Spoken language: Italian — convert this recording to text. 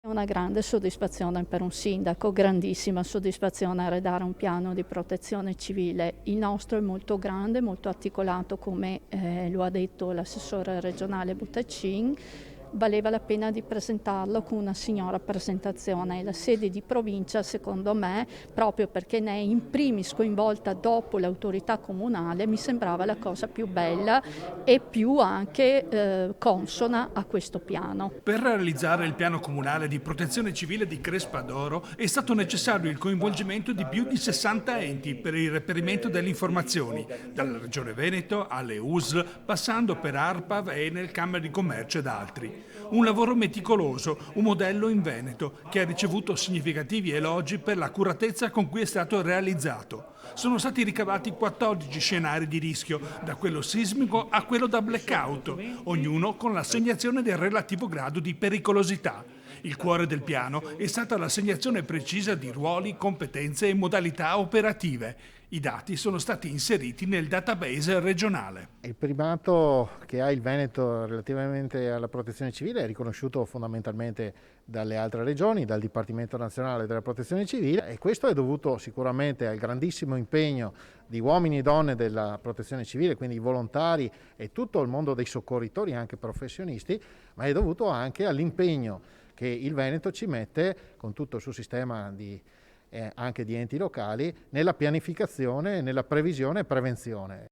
È una grande soddisfazione per un sindaco, grandissima soddisfazione redare un piano di protezione civile. Il nostro è molto grande, molto articolato, come lo ha detto l'assessore regionale Butaccin. Valeva la pena di presentarlo con una signora presentazione. La sede di provincia, secondo me, proprio perché ne è in primis coinvolta dopo l'autorità comunale, mi sembrava la cosa più bella e più anche consona a questo piano. Per realizzare il piano comunale di protezione civile di Crespa d'Oro è stato necessario il coinvolgimento di più di 60 enti per il reperimento delle informazioni, dalla Regione Veneto alle USL, passando per ARPAV, Enel, Camere di Commercio ed altri. Un lavoro meticoloso, un modello in Veneto, che ha ricevuto significativi elogi per l'accuratezza con cui è stato realizzato. Sono stati ricavati 14 scenari di rischio, da quello sismico a quello da blackout, ognuno con l'assegnazione del relativo grado di pericolosità. Il cuore del piano è stata l'assegnazione precisa di ruoli, competenze e modalità operative. I dati sono stati inseriti nel database regionale. Il primato che ha il Veneto relativamente alla protezione civile è riconosciuto fondamentalmente dalle altre regioni, dal Dipartimento Nazionale della Protezione Civile, e questo è dovuto sicuramente al grandissimo impegno di uomini e donne della protezione civile, quindi i volontari e tutto il mondo dei soccorritori, anche professionisti, ma è dovuto anche all'impegno che il Veneto ci mette con tutto il suo sistema anche di enti locali nella pianificazione, nella previsione e prevenzione.